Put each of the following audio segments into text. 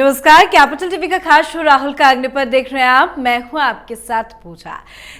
नमस्कार, capital TV का खास शो राहुल का अग्निपथ देख रहे हैं आप। मैं हूं आपके साथ पूजा।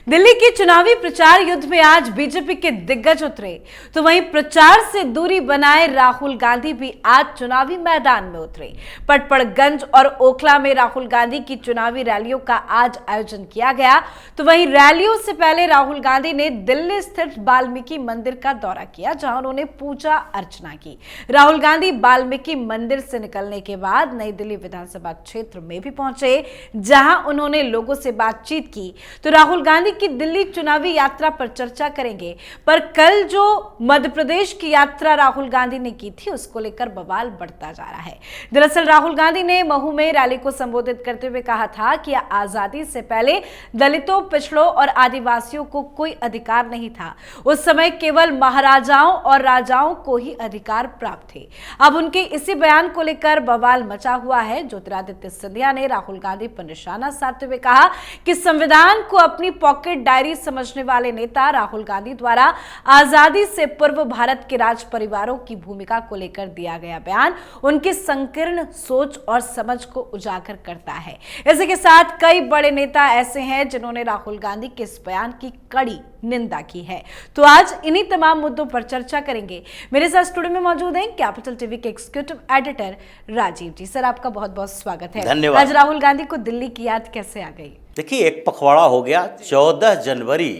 दिल्ली के चुनावी प्रचार युद्ध में आज बीजेपी के दिग्गज उतरे, तो वहीं प्रचार से दूरी बनाए राहुल गांधी भी आज चुनावी मैदान में उतरे। पटपड़गंज और ओखला में राहुल गांधी की चुनावी रैलियों का आज आयोजन किया गया, तो वहीं रैलियों से पहले राहुल गांधी ने दिल्ली स्थित वाल्मीकि मंदिर का दौरा किया, जहां उन्होंने पूजा अर्चना की। राहुल गांधी वाल्मीकि मंदिर से निकलने के बाद नई दिल्ली विधानसभा क्षेत्र में भी पहुंचे, जहां उन्होंने लोगों से बातचीत की। तो राहुल गांधी की दिल्ली चुनावी यात्रा पर चर्चा करेंगे, पर कल जो मध्य प्रदेश की यात्रा राहुल गांधी ने की थी, उसको लेकर बवाल बढ़ता जा रहा है। दरअसल राहुल गांधी ने महू में रैली को संबोधित करते हुए कहा था कि आजादी से पहले दलितों, पिछड़ों और आदिवासियों को कोई अधिकार नहीं था। उस समय केवल महाराजाओं और राजाओं को ही अधिकार प्राप्त थे। अब उनके इसी बयान को लेकर बवाल मचा हुआ है। ज्योतिरादित्य सिंधिया ने राहुल गांधी पर निशाना साधते हुए कहा कि संविधान को अपनी पॉकेट डायरी समझने वाले नेता राहुल गांधी द्वारा आजादी से पूर्व भारत के राज परिवारों की भूमिका को लेकर दिया गया बयान उनकी संकीर्ण सोच और समझ को उजागर करता है। इसी के साथ कई बड़े नेता ऐसे हैं जिन्होंने राहुल गांधी के इस बयान की कड़ी निंदा की है। तो आज इन्हीं तमाम मुद्दों पर चर्चा करेंगे। मेरे साथ स्टूडियो में मौजूद हैं कैपिटल टीवी के एग्जीक्यूटिव एडिटर राजीव जी। सर, आपका बहुत बहुत स्वागत है। धन्यवाद। आज राहुल गांधी को दिल्ली की याद कैसे आ गई? देखिए, एक पखवाड़ा हो गया 14 जनवरी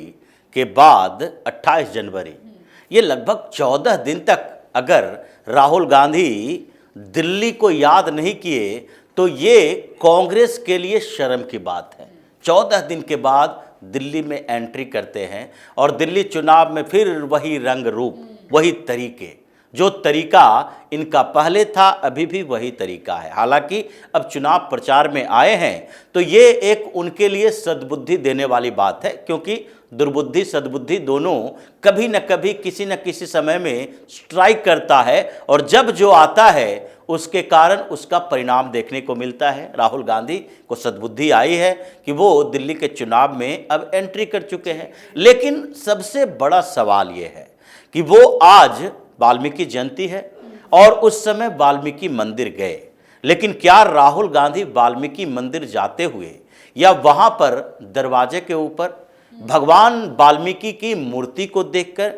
के बाद 28 जनवरी, ये लगभग 14 दिन तक अगर राहुल गांधी दिल्ली को याद नहीं किए तो ये कांग्रेस के लिए शर्म की बात है। 14 दिन के बाद दिल्ली में एंट्री करते हैं और दिल्ली चुनाव में फिर वही रंग रूप, वही तरीके, जो तरीका इनका पहले था अभी भी वही तरीका है। हालांकि अब चुनाव प्रचार में आए हैं तो ये एक उनके लिए सद्बुद्धि देने वाली बात है, क्योंकि दुर्बुद्धि सद्बुद्धि दोनों कभी न कभी किसी न किसी समय में स्ट्राइक करता है, और जब जो आता है उसके कारण उसका परिणाम देखने को मिलता है। राहुल गांधी को सद्बुद्धि आई है कि वो दिल्ली के चुनाव में अब एंट्री कर चुके हैं। लेकिन सबसे बड़ा सवाल ये है कि वो आज वाल्मीकि जयंती है और उस समय वाल्मीकि मंदिर गए, लेकिन क्या राहुल गांधी वाल्मीकि मंदिर जाते हुए या वहां पर दरवाजे के ऊपर भगवान वाल्मीकि की मूर्ति को देखकर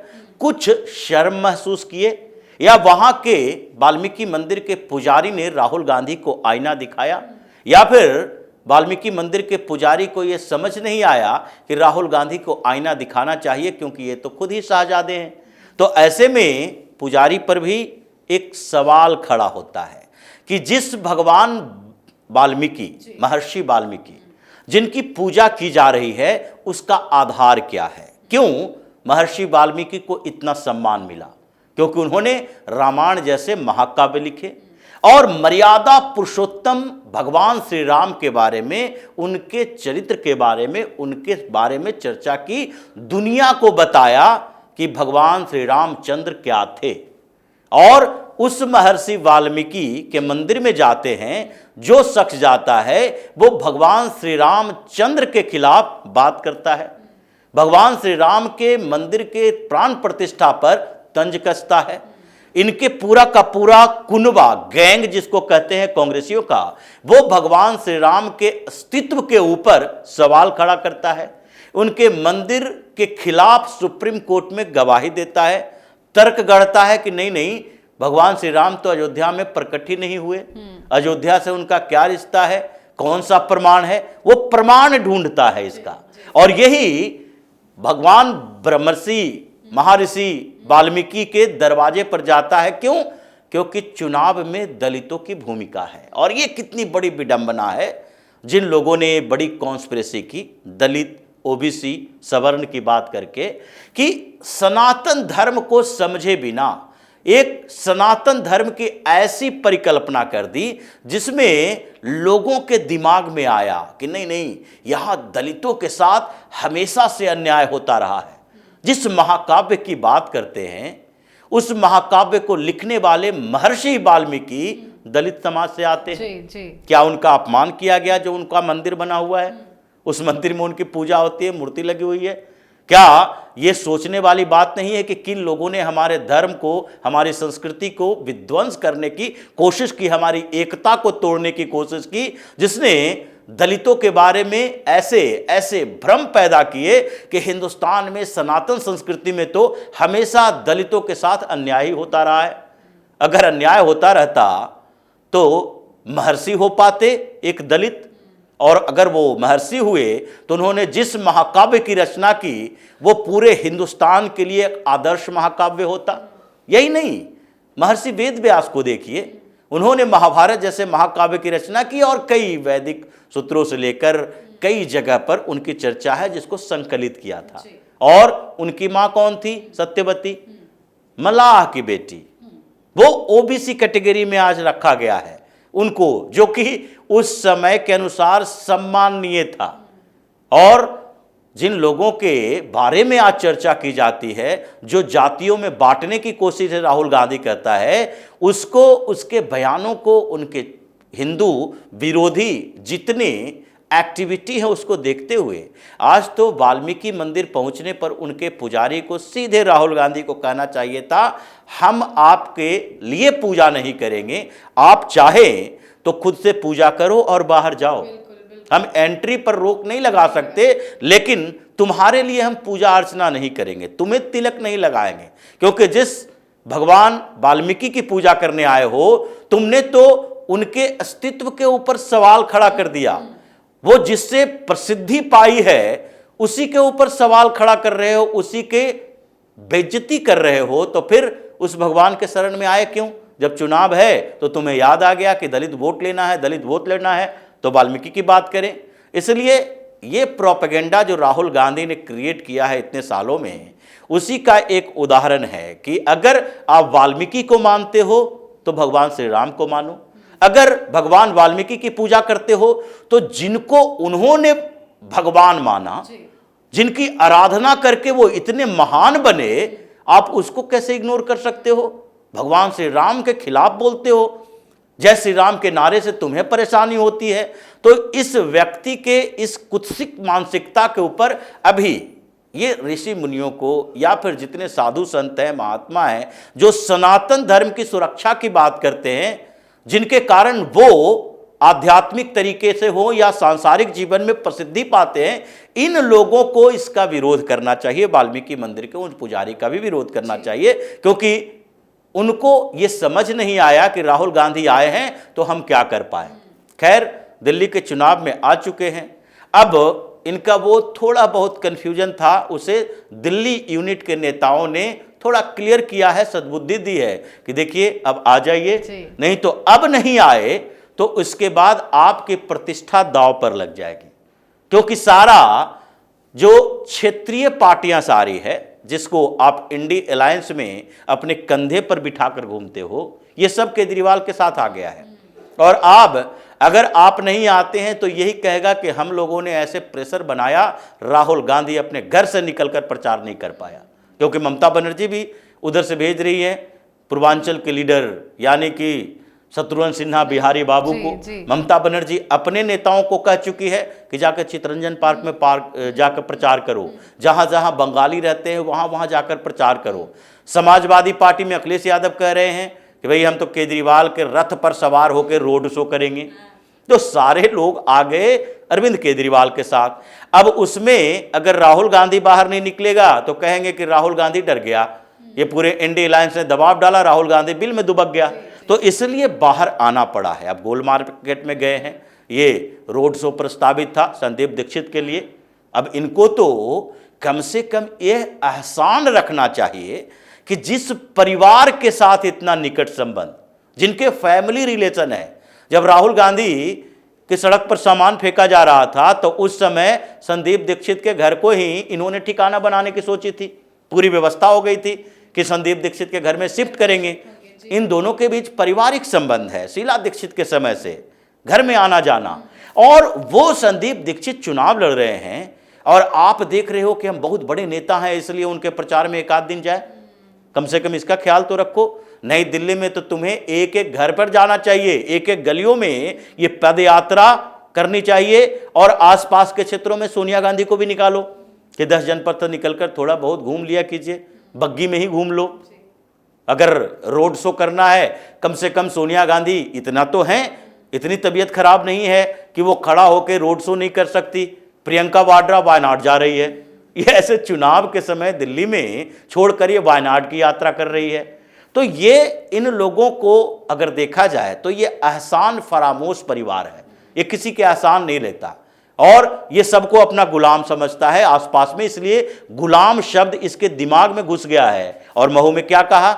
कुछ शर्म महसूस किए, या वहां के वाल्मीकि मंदिर के पुजारी ने राहुल गांधी को आईना दिखाया, या फिर वाल्मीकि मंदिर के पुजारी को यह समझ नहीं आया कि राहुल गांधी को आईना दिखाना चाहिए क्योंकि ये तो खुद ही शहजादे हैं। तो ऐसे में पुजारी पर भी एक सवाल खड़ा होता है कि जिस भगवान वाल्मीकि, महर्षि वाल्मीकि जिनकी पूजा की जा रही है, उसका आधार क्या है? क्यों महर्षि वाल्मीकि को इतना सम्मान मिला? क्योंकि उन्होंने रामायण जैसे महाकाव्य लिखे और मर्यादा पुरुषोत्तम भगवान श्री राम के बारे में, उनके चरित्र के बारे में, उनके बारे में चर्चा की, दुनिया को बताया कि भगवान श्री रामचंद्र क्या थे। और उस महर्षि वाल्मीकि के मंदिर में जाते हैं, जो शख्स जाता है वो भगवान श्री रामचंद्र के खिलाफ बात करता है, भगवान श्री राम के मंदिर के प्राण प्रतिष्ठा पर तंज कसता है। इनके पूरा का पूरा कुनबा, गैंग जिसको कहते हैं कांग्रेसियों का, वो भगवान श्री राम के अस्तित्व के ऊपर सवाल खड़ा करता है, उनके मंदिर के खिलाफ सुप्रीम कोर्ट में गवाही देता है, तर्क गढ़ता है कि नहीं नहीं, भगवान श्री राम तो अयोध्या में प्रकट ही नहीं हुए, अयोध्या से उनका क्या रिश्ता है, कौन सा प्रमाण है? वो प्रमाण ढूंढता है इसका। और यही भगवान ब्रह्मर्षि महर्षि वाल्मीकि के दरवाजे पर जाता है। क्यों? क्योंकि चुनाव में दलितों की भूमिका है। और ये कितनी बड़ी विडंबना है जिन लोगों ने बड़ी कॉन्स्पिरेसी की, दलित, ओबीसी, सवर्ण की बात करके, कि सनातन धर्म को समझे बिना एक सनातन धर्म की ऐसी परिकल्पना कर दी जिसमें लोगों के दिमाग में आया कि नहीं नहीं, यहां दलितों के साथ हमेशा से अन्याय होता रहा है। जिस महाकाव्य की बात करते हैं, उस महाकाव्य को लिखने वाले महर्षि वाल्मीकि दलित समाज से आते हैं। जी। क्या उनका अपमान किया गया जो उनका मंदिर बना हुआ है? उस मंदिर में उनकी पूजा होती है, मूर्ति लगी हुई है। क्या ये सोचने वाली बात नहीं है कि किन लोगों ने हमारे धर्म को, हमारी संस्कृति को विध्वंस करने की कोशिश की, हमारी एकता को तोड़ने की कोशिश की, जिसने दलितों के बारे में ऐसे ऐसे भ्रम पैदा किए कि हिंदुस्तान में सनातन संस्कृति में तो हमेशा दलितों के साथ अन्याय ही होता रहा है। अगर अन्याय होता रहता तो महर्षि हो पाते एक दलित, और अगर वो महर्षि हुए तो उन्होंने जिस महाकाव्य की रचना की वो पूरे हिंदुस्तान के लिए एक आदर्श महाकाव्य होता। यही नहीं, महर्षि वेद व्यास को देखिए, उन्होंने महाभारत जैसे महाकाव्य की रचना की और कई वैदिक सूत्रों से लेकर कई जगह पर उनकी चर्चा है जिसको संकलित किया था। और उनकी मां कौन थी? सत्यवती, मलाह की बेटी। वो ओबीसी कैटेगरी में आज रखा गया है उनको, जो कि उस समय के अनुसार सम्माननीय था। और जिन लोगों के बारे में आज चर्चा की जाती है, जो जातियों में बांटने की कोशिश राहुल गांधी करता है, उसको, उसके बयानों को, उनके हिंदू विरोधी जितने एक्टिविटी है उसको देखते हुए आज तो वाल्मीकि मंदिर पहुंचने पर उनके पुजारी को सीधे राहुल गांधी को कहना चाहिए था, हम आपके लिए पूजा नहीं करेंगे, आप चाहें तो खुद से पूजा करो और बाहर जाओ। हम एंट्री पर रोक नहीं लगा सकते, लेकिन तुम्हारे लिए हम पूजा अर्चना नहीं करेंगे, तुम्हें तिलक नहीं लगाएंगे, क्योंकि जिस भगवान वाल्मीकि की पूजा करने आए हो, तुमने तो उनके अस्तित्व के ऊपर सवाल खड़ा कर दिया। वो जिससे प्रसिद्धि पाई है उसी के ऊपर सवाल खड़ा कर रहे हो, उसी के बेइज्जती कर रहे हो, तो फिर उस भगवान के शरण में आए क्यों? जब चुनाव है तो तुम्हें याद आ गया कि दलित वोट लेना है, दलित वोट लेना है, तो वाल्मीकि की बात करें। इसलिए ये प्रोपेगेंडा जो राहुल गांधी ने क्रिएट किया है इतने सालों में, उसी का एक उदाहरण है कि अगर आप वाल्मीकि को मानते हो तो भगवान श्री राम को मानो, अगर भगवान वाल्मीकि की पूजा करते हो तो जिनको उन्होंने भगवान माना, जिनकी आराधना करके वो इतने महान बने, आप उसको कैसे इग्नोर कर सकते हो? भगवान श्री राम के खिलाफ बोलते हो, जय श्री राम के नारे से तुम्हें परेशानी होती है। तो इस व्यक्ति के इस कुत्सित मानसिकता के ऊपर अभी ये ऋषि मुनियों को या फिर जितने साधु संत हैं, महात्मा हैं, जो सनातन धर्म की सुरक्षा की बात करते हैं, जिनके कारण वो आध्यात्मिक तरीके से हो या सांसारिक जीवन में प्रसिद्धि पाते हैं, इन लोगों को इसका विरोध करना चाहिए। वाल्मीकि मंदिर के उन पुजारी का भी विरोध करना चाहिए, क्योंकि उनको ये समझ नहीं आया कि राहुल गांधी आए हैं तो हम क्या कर पाए। खैर, दिल्ली के चुनाव में आ चुके हैं, अब इनका वो थोड़ा बहुत कन्फ्यूजन था, उसे दिल्ली यूनिट के नेताओं ने थोड़ा क्लियर किया है, सद्बुद्धि दी है कि देखिए अब आ जाइए, नहीं तो अब नहीं आए तो इसके बाद आपकी प्रतिष्ठा दांव पर लग जाएगी। क्योंकि सारा जो क्षेत्रीय पार्टियां सारी है, जिसको आप इंडी अलायंस में अपने कंधे पर बिठाकर घूमते हो, ये सब केजरीवाल के साथ आ गया है। और अब अगर आप नहीं आते हैं तो यही कहेगा कि हम लोगों ने ऐसे प्रेशर बनाया, राहुल गांधी अपने घर से निकलकर प्रचार नहीं कर पाया, क्योंकि ममता बनर्जी भी उधर से भेज रही है पूर्वांचल के लीडर यानी कि शत्रुघ्न सिन्हा बिहारी बाबू को। ममता बनर्जी अपने नेताओं को कह चुकी है कि जाकर चितरंजन पार्क में जाकर प्रचार करो, जहां जहां बंगाली रहते हैं वहां वहां जाकर प्रचार करो। समाजवादी पार्टी में अखिलेश यादव कह रहे हैं कि भाई हम तो केजरीवाल के रथ पर सवार होकर रोड शो करेंगे। तो सारे लोग आ गए अरविंद केजरीवाल के साथ। अब उसमें अगर राहुल गांधी बाहर नहीं निकलेगा तो कहेंगे कि राहुल गांधी डर गया, ये पूरे इंडी अलायंस ने दबाव डाला, राहुल गांधी बिल में दुबक गया, तो इसलिए बाहर आना पड़ा है। अब गोल मार्केट में गए हैं, ये रोड शो प्रस्तावित था संदीप दीक्षित के लिए। अब इनको तो कम से कम ये एहसान रखना चाहिए कि जिस परिवार के साथ इतना निकट संबंध, जिनके फैमिली रिलेशन है, जब राहुल गांधी की सड़क पर सामान फेंका जा रहा था तो उस समय संदीप दीक्षित के घर को ही इन्होंने ठिकाना बनाने की सोची थी, पूरी व्यवस्था हो गई थी कि संदीप दीक्षित के घर में शिफ्ट करेंगे। इन दोनों के बीच पारिवारिक संबंध है, शीला दीक्षित के समय से घर में आना जाना, और वो संदीप दीक्षित चुनाव लड़ रहे हैं और आप देख रहे हो कि हम बहुत बड़े नेता हैं इसलिए उनके प्रचार में एक आध दिन जाए। कम से कम इसका ख्याल तो रखो। नई दिल्ली में तो तुम्हें एक एक घर पर जाना चाहिए, एक एक गलियों में ये पद यात्रा करनी चाहिए, और आसपास के क्षेत्रों में सोनिया गांधी को भी निकालो, कि 10 जनपद तो निकलकर थोड़ा बहुत घूम लिया कीजिए, बग्गी में ही घूम लो। अगर रोड शो करना है, कम से कम सोनिया गांधी इतना तो हैं, इतनी तबीयत खराब नहीं है कि वो खड़ा होकर रोड शो नहीं कर सकती। प्रियंका वाड्रा वायनाड जा रही है, ये ऐसे चुनाव के समय दिल्ली में छोड़कर ये वायनाड की यात्रा कर रही है। तो ये इन लोगों को अगर देखा जाए तो ये एहसान फरामोश परिवार है, ये किसी के एहसान नहीं लेता और ये सबको अपना गुलाम समझता है आसपास में, इसलिए गुलाम शब्द इसके दिमाग में घुस गया है। और महू में क्या कहा,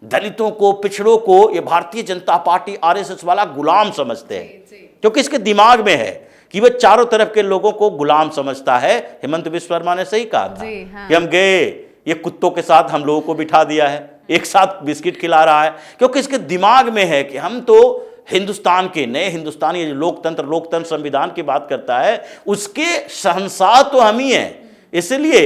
दलितों को, पिछड़ों को ये भारतीय जनता पार्टी आरएसएस वाला गुलाम समझते हैं, क्योंकि इसके दिमाग में है कि वह चारों तरफ के लोगों को गुलाम समझता है। हेमंत बिस्व शर्मा ने सही कहा था कि हम गए, ये कुत्तों के साथ हम लोगों को बिठा दिया है, एक साथ बिस्किट खिला रहा है, क्योंकि इसके दिमाग में है कि हम तो हिंदुस्तान के नए हिंदुस्तानी, जो लोकतंत्र संविधान की बात करता है, उसके शहंशाह तो हम ही हैं। इसलिए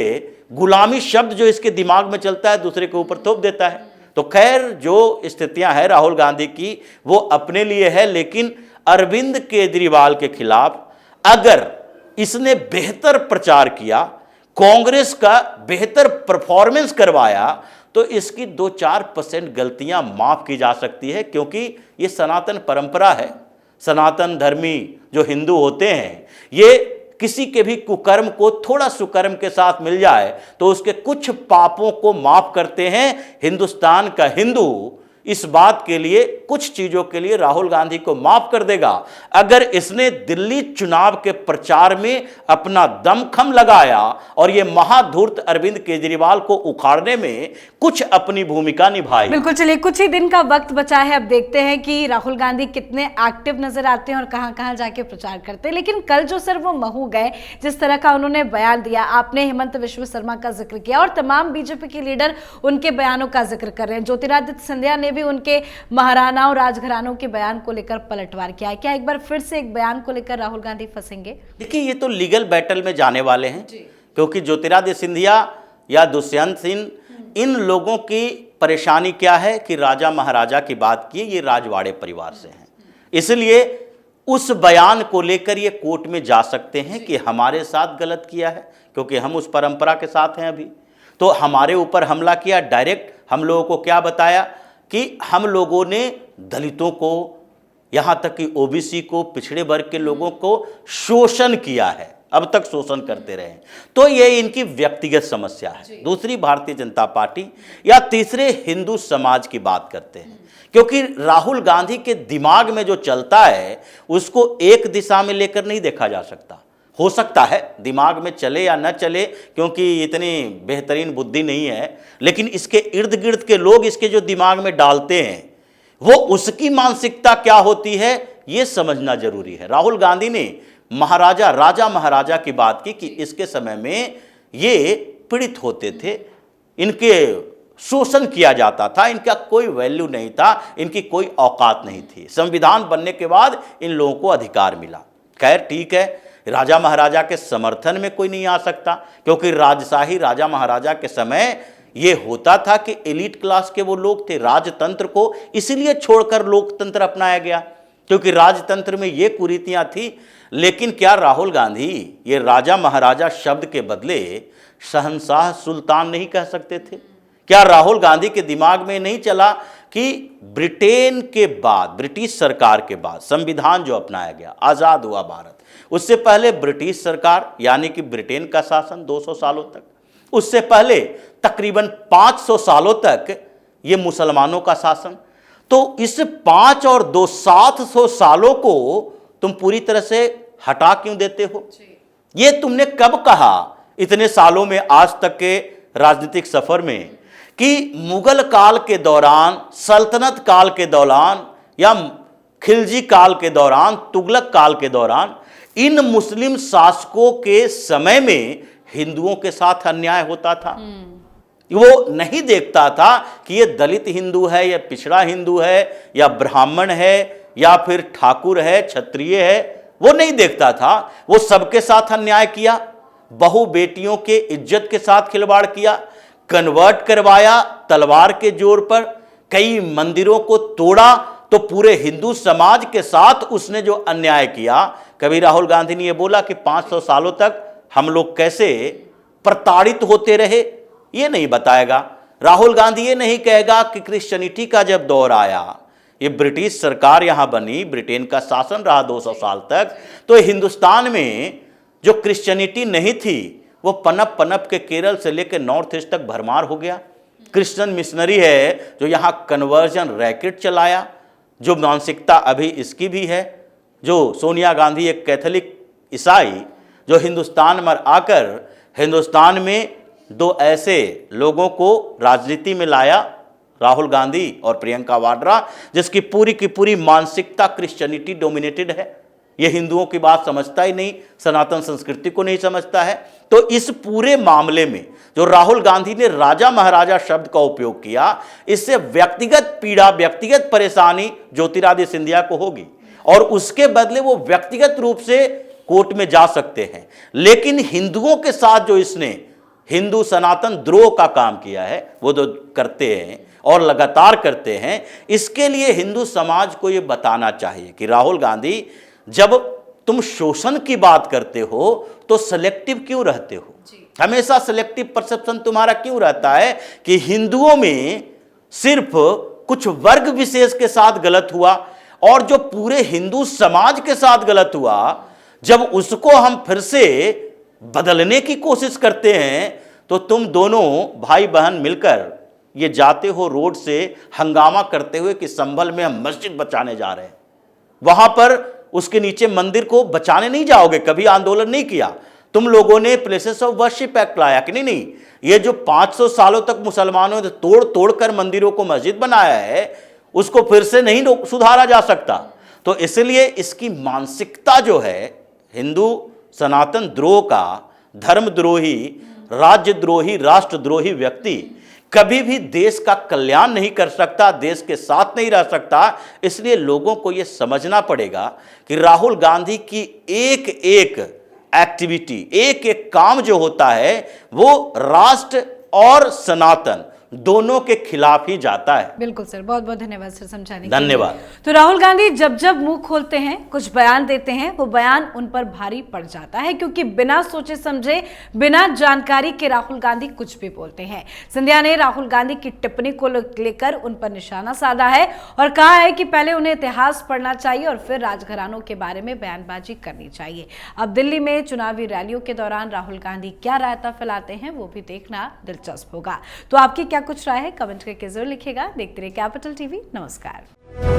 गुलामी शब्द जो इसके दिमाग में चलता है दूसरे के ऊपर थोप देता है। तो खैर जो स्थितियां हैं राहुल गांधी की वो अपने लिए है, लेकिन अरविंद केजरीवाल के खिलाफ अगर इसने बेहतर प्रचार किया, कांग्रेस का बेहतर परफॉर्मेंस करवाया, तो इसकी 2-4% गलतियां माफ की जा सकती है, क्योंकि ये सनातन परंपरा है। सनातन धर्मी जो हिंदू होते हैं, ये किसी के भी कुकर्म को थोड़ा सुकर्म के साथ मिल जाए तो उसके कुछ पापों को माफ करते हैं। हिंदुस्तान का हिंदू इस बात के लिए, कुछ चीजों के लिए राहुल गांधी को माफ कर देगा। अगर इसने दिल्ली चुनाव के प्रचार में अपना दमखम लगाया और ये महाधूर्त अरविंद केजरीवाल को उखाड़ने में कुछ अपनी भूमिका निभाई। बिल्कुल, चलिए कुछ ही दिन का वक्त बचा है, अब देखते हैं कि राहुल गांधी कितने एक्टिव नजर आते हैं और कहां कहां जाके प्रचार करते हैं। लेकिन कल जो सर वो महू गए, जिस तरह का उन्होंने बयान दिया, आपने हेमंत बिस्व शर्मा का जिक्र किया और तमाम बीजेपी के लीडर उनके बयानों का जिक्र कर रहे हैं। ज्योतिरादित्य सिंधिया ने भी उनके महाराणाओं, राजघरानों के बयान को लेकर पलटवार किया है। क्या एक बार फिर से एक बयान को लेकर राहुल गांधी फंसेंगे? देखिए, ये तो लीगल बैटल में जाने वाले हैं, क्योंकि ज्योतिरादित्य सिंधिया या दुष्यंत सिंह, इन लोगों की परेशानी क्या है कि राजा महाराजा की बात की, ये राजवाड़े परिवार से हैं, इसलिए उस बयान को लेकर ये कोर्ट में जा सकते हैं कि हमारे साथ गलत किया है, क्योंकि हम उस परंपरा के साथ हैं। अभी तो हमारे ऊपर हमला किया, डायरेक्ट हम लोगों को क्या बताया कि हम लोगों ने दलितों को, यहाँ तक कि ओबीसी को, पिछड़े वर्ग के लोगों को शोषण किया है, अब तक शोषण करते रहे। तो ये इनकी व्यक्तिगत समस्या है। दूसरी, भारतीय जनता पार्टी या तीसरे हिंदू समाज की बात करते हैं, क्योंकि राहुल गांधी के दिमाग में जो चलता है उसको एक दिशा में लेकर नहीं देखा जा सकता। हो सकता है दिमाग में चले या न चले, क्योंकि इतनी बेहतरीन बुद्धि नहीं है, लेकिन इसके इर्द गिर्द के लोग इसके जो दिमाग में डालते हैं वो उसकी मानसिकता क्या होती है, ये समझना जरूरी है। राहुल गांधी ने राजा महाराजा की बात की कि इसके समय में ये पीड़ित होते थे, इनके शोषण किया जाता था, इनका कोई वैल्यू नहीं था, इनकी कोई औकात नहीं थी। संविधान बनने के बाद इन लोगों को अधिकार मिला। खैर ठीक है, राजा महाराजा के समर्थन में कोई नहीं आ सकता, क्योंकि राजशाही राजा महाराजा के समय ये होता था कि एलीट क्लास के वो लोग थे। राजतंत्र को इसीलिए छोड़कर लोकतंत्र अपनाया गया, क्योंकि राजतंत्र में ये कुरीतियां थी। लेकिन क्या राहुल गांधी ये राजा महाराजा शब्द के बदले शहंशाह सुल्तान नहीं कह सकते थे? क्या राहुल गांधी के दिमाग में नहीं चला कि ब्रिटेन के बाद, ब्रिटिश सरकार के बाद संविधान जो अपनाया गया, आज़ाद हुआ भारत, उससे पहले ब्रिटिश सरकार यानी कि ब्रिटेन का शासन 200 सालों तक, उससे पहले तकरीबन 500 सालों तक ये मुसलमानों का शासन। तो इस 5 और 2 700 सालों को तुम पूरी तरह से हटा क्यों देते हो? ये तुमने कब कहा इतने सालों में, आज तक के राजनीतिक सफर में, कि मुगल काल के दौरान, सल्तनत काल के दौरान या खिलजी काल के दौरान, तुगलक काल के दौरान, इन मुस्लिम शासकों के समय में हिंदुओं के साथ अन्याय होता था? वो नहीं देखता था कि ये दलित हिंदू है या पिछड़ा हिंदू है या ब्राह्मण है या फिर ठाकुर है, क्षत्रिय है, वो नहीं देखता था। वो सबके साथ अन्याय किया, बहु बेटियों के इज्जत के साथ खिलवाड़ किया, कन्वर्ट करवाया तलवार के जोर पर, कई मंदिरों को तोड़ा। तो पूरे हिंदू समाज के साथ उसने जो अन्याय किया, कभी राहुल गांधी ने यह बोला कि 500 सालों तक हम लोग कैसे प्रताड़ित होते रहे, ये नहीं बताएगा। राहुल गांधी ये नहीं कहेगा कि क्रिश्चियनिटी का जब दौर आया, ये ब्रिटिश सरकार यहां बनी, ब्रिटेन का शासन रहा 200 साल तक, तो हिंदुस्तान में जो क्रिश्चियनिटी नहीं थी वो पनप पनप के केरल से लेकर नॉर्थ ईस्ट तक भरमार हो गया। क्रिश्चियन मिशनरी है जो यहां कन्वर्जन रैकेट चलाया, जो मानसिकता अभी इसकी भी है। जो सोनिया गांधी एक कैथोलिक ईसाई जो हिंदुस्तान में आकर हिंदुस्तान में दो ऐसे लोगों को राजनीति में लाया, राहुल गांधी और प्रियंका वाड्रा, जिसकी पूरी की पूरी मानसिकता क्रिश्चियनिटी डोमिनेटेड है। ये हिंदुओं की बात समझता ही नहीं, सनातन संस्कृति को नहीं समझता है। तो इस पूरे मामले में जो राहुल गांधी ने राजा महाराजा शब्द का उपयोग किया, इससे व्यक्तिगत पीड़ा, व्यक्तिगत परेशानी ज्योतिरादित्य सिंधिया को होगी और उसके बदले वो व्यक्तिगत रूप से कोर्ट में जा सकते हैं। लेकिन हिंदुओं के साथ जो इसने हिंदू सनातन द्रोह का काम किया है, वो तो करते हैं और लगातार करते हैं। इसके लिए हिंदू समाज को ये बताना चाहिए कि राहुल गांधी, जब तुम शोषण की बात करते हो तो सेलेक्टिव क्यों रहते हो? हमेशा सेलेक्टिव परसेप्शन तुम्हारा क्यों रहता है कि हिंदुओं में सिर्फ कुछ वर्ग विशेष के साथ गलत हुआ और जो पूरे हिंदू समाज के साथ गलत हुआ, जब उसको हम फिर से बदलने की कोशिश करते हैं तो तुम दोनों भाई बहन मिलकर ये जाते हो रोड से हंगामा करते हुए कि संभल में हम मस्जिद बचाने जा रहे हैं। वहां पर उसके नीचे मंदिर को बचाने नहीं जाओगे, कभी आंदोलन नहीं किया। तुम लोगों ने प्लेसेस ऑफ वर्शिप एक्ट लाया कि नहीं, ये जो 500 सालों तक मुसलमानों ने तोड़ तोड़ कर मंदिरों को मस्जिद बनाया है, उसको फिर से नहीं सुधारा जा सकता। तो इसलिए इसकी मानसिकता जो है हिंदू सनातन द्रोह का, धर्मद्रोही, राज्यद्रोही, राष्ट्रद्रोही व्यक्ति कभी भी देश का कल्याण नहीं कर सकता, देश के साथ नहीं रह सकता। इसलिए लोगों को यह समझना पड़ेगा कि राहुल गांधी की एक एक एक्टिविटी, एक एक काम जो होता है वो राष्ट्र और सनातन दोनों के खिलाफ ही जाता है। बिल्कुल सर, बहुत बहुत धन्यवाद सर समझाने के लिए। धन्यवाद। तो राहुल गांधी जब जब मुंह खोलते हैं, कुछ बयान देते हैं, वो बयान उन पर भारी पड़ जाता है, क्योंकि बिना सोचे समझे, बिना जानकारी के राहुल गांधी कुछ भी बोलते हैं। सिंधिया ने राहुल गांधी की टिप्पणी को लेकर उन पर निशाना साधा है और कहा है कि पहले उन्हें इतिहास पढ़ना चाहिए और फिर राजघरानों के बारे में बयानबाजी करनी चाहिए। अब दिल्ली में चुनावी रैलियों के दौरान राहुल गांधी क्या रायता फैलाते हैं वो भी देखना दिलचस्प होगा। तो आपकी क्या कुछ राय है, कमेंट करके जरूर लिखिएगा। देखते रहिए कैपिटल टीवी। नमस्कार।